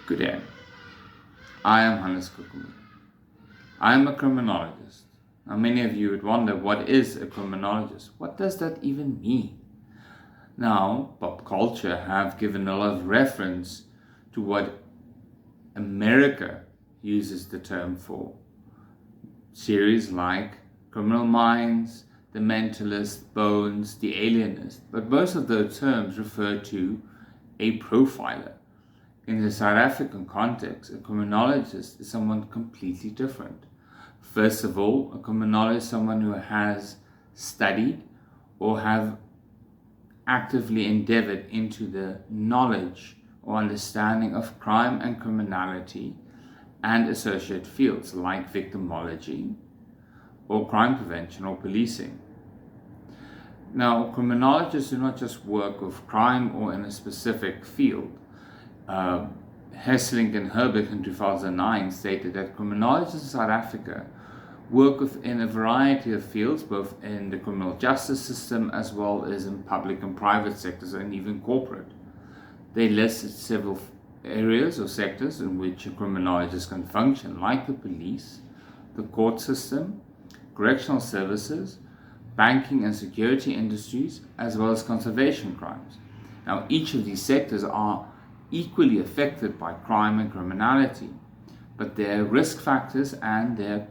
Good day. I am Hannes Kukumi. I am a criminologist. Now, many of you would wonder, what is a criminologist? What does that even mean? Now, pop culture have given a lot of reference to what America uses the term for. Series like Criminal Minds, The Mentalist, Bones, The Alienist, but most of those terms refer to a profiler. In the South African context, a criminologist is someone completely different. First of all, a criminologist is someone who has studied or have actively endeavored into the knowledge or understanding of crime and criminality and associated fields like victimology or crime prevention or policing. Now, criminologists do not just work with crime or in a specific field. Hesselink and Herbert in 2009 stated that criminologists in South Africa work within a variety of fields, both in the criminal justice system as well as in public and private sectors and even corporate. They listed several areas or sectors in which a criminologist can function, like the police, the court system, correctional services, banking and security industries, as well as conservation crimes. Now, each of these sectors are equally affected by crime and criminality, but their risk factors and their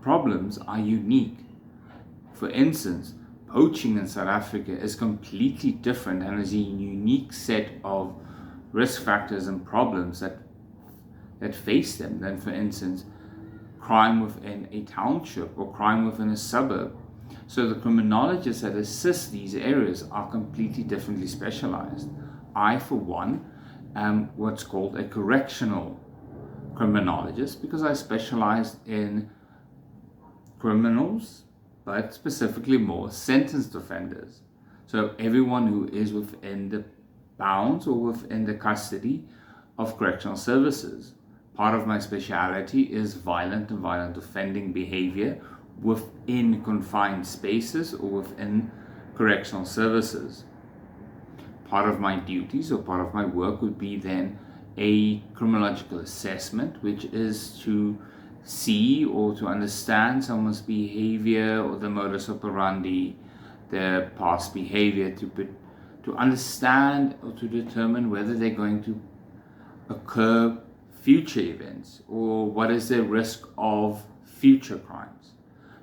problems are unique. For instance, poaching in South Africa is completely different and has a unique set of risk factors and problems that face them than, for instance, crime within a township or crime within a suburb. So the criminologists that assist these areas are completely differently specialized. I, for one, am what's called a correctional criminologist because I specialize in criminals, but specifically more sentenced offenders. So everyone who is within the bounds or within the custody of correctional services. Part of my speciality is violent and violent offending behavior within confined spaces or within correctional services. Part of my duties or part of my work would be then a criminological assessment, which is to see or to understand someone's behavior or the modus operandi, their past behavior, to understand or to determine whether they're going to occur future events or what is the risk of future crimes.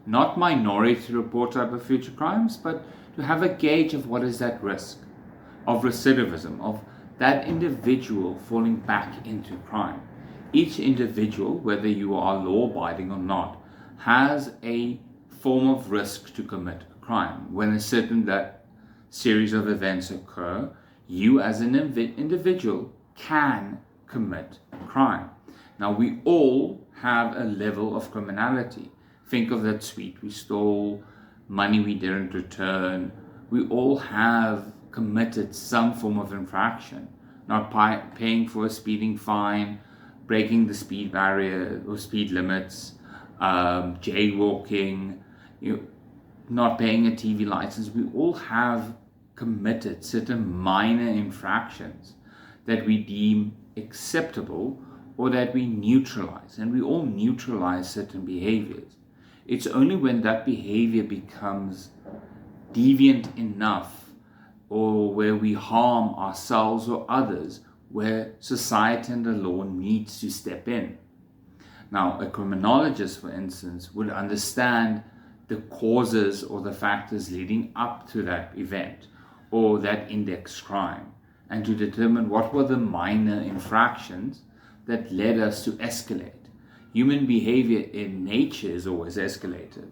Not minority report type of future crimes, but to have a gauge of what is that risk of recidivism, of that individual falling back into crime. Each individual, whether you are law-abiding or not, has a form of risk to commit a crime. When a certain that series of events occur, you as an individual can commit crime. Now, we all have a level of criminality. Think of that sweet we stole, money we didn't return. We all have committed some form of infraction, not paying for a speeding fine, breaking the speed barrier or speed limits, jaywalking, not paying a TV license. We all have committed certain minor infractions that we deem acceptable or that we neutralize, and we all neutralize certain behaviors. It's only when that behavior becomes deviant enough or where we harm ourselves or others, where society and the law needs to step in. Now, a criminologist, for instance, would understand the causes or the factors leading up to that event or that index crime, and to determine what were the minor infractions that led us to escalate. Human behavior in nature is always escalative.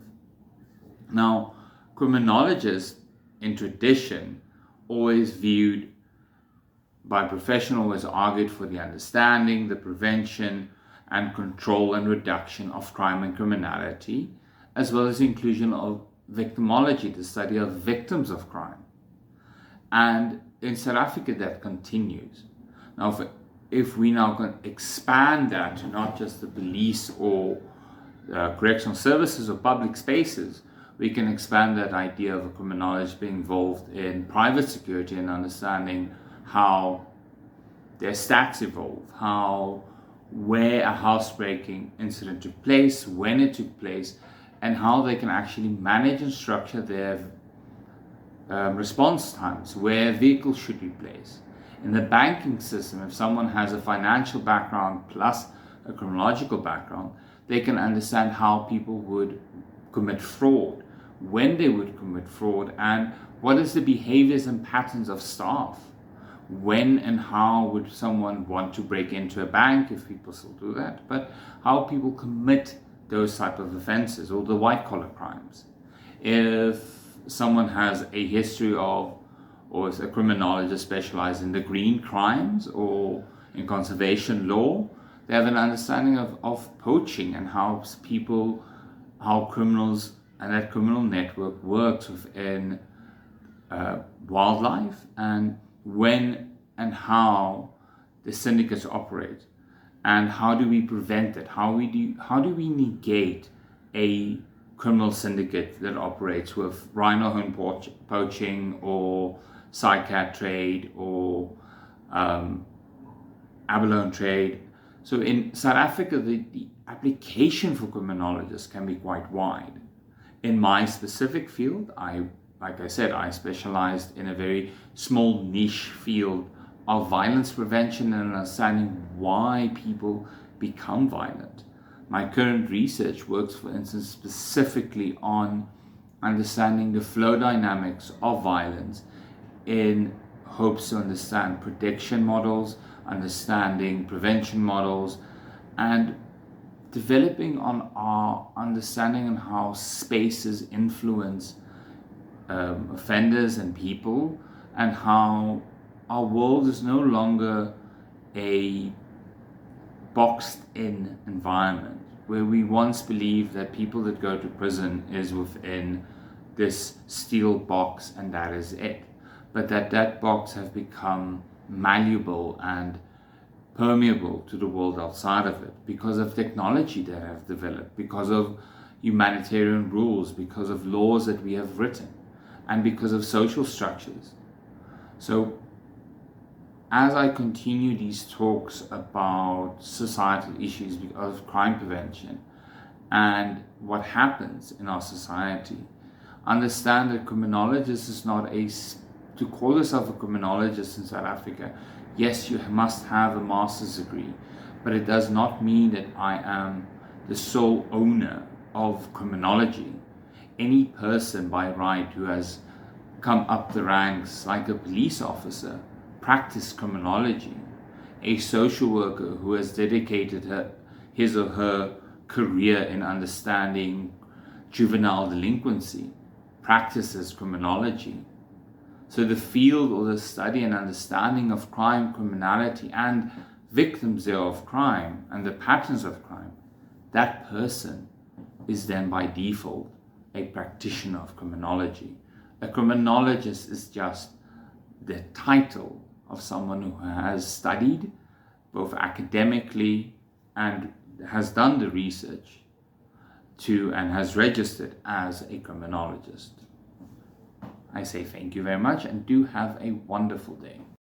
Now, criminologists in tradition always viewed by professionals always argued for the understanding, the prevention and control and reduction of crime and criminality, as well as the inclusion of victimology, the study of victims of crime. And in South Africa that continues. Now, if we now can expand that to not just the police or correctional services or public spaces, we can expand that idea of a criminologist being involved in private security and understanding how their stats evolve, where a housebreaking incident took place, when it took place, and how they can actually manage and structure their response times, where vehicles should be placed. In the banking system, if someone has a financial background plus a criminological background, they can understand how people would commit fraud, when they would commit fraud, and what is the behaviors and patterns of staff. When and how would someone want to break into a bank, if people still do that, but how people commit those type of offenses or the white collar crimes. If someone has a history of, or is a criminologist specialized in the green crimes or in conservation law, they have an understanding of poaching and how criminals and that criminal network works within wildlife, and when and how the syndicates operate, and how do we prevent it? How do we negate a criminal syndicate that operates with rhino horn poaching or cycat trade or abalone trade? So in South Africa, the application for criminologists can be quite wide. In my specific field, like I said, I specialized in a very small niche field of violence prevention and understanding why people become violent. My current research works, for instance, specifically on understanding the flow dynamics of violence in hopes to understand prediction models, understanding prevention models, and developing on our understanding on how spaces influence offenders and people, and how our world is no longer a boxed in environment where we once believed that people that go to prison is within this steel box and that is it, but that box has become malleable and permeable to the world outside of it because of technology that have developed, because of humanitarian rules, because of laws that we have written, and because of social structures. So as I continue these talks about societal issues of crime prevention and what happens in our society, understand that criminologist is not to call yourself a criminologist in South Africa, yes, you must have a master's degree, but it does not mean that I am the sole owner of criminology. Any person by right who has come up the ranks, like a police officer, practice criminology. A social worker who has dedicated his or her career in understanding juvenile delinquency practices criminology. So the field or the study and understanding of crime, criminality, and victims thereof crime and the patterns of crime, that person is then by default a practitioner of criminology. A criminologist is just the title of someone who has studied both academically and has done the research and has registered as a criminologist. I say thank you very much and do have a wonderful day.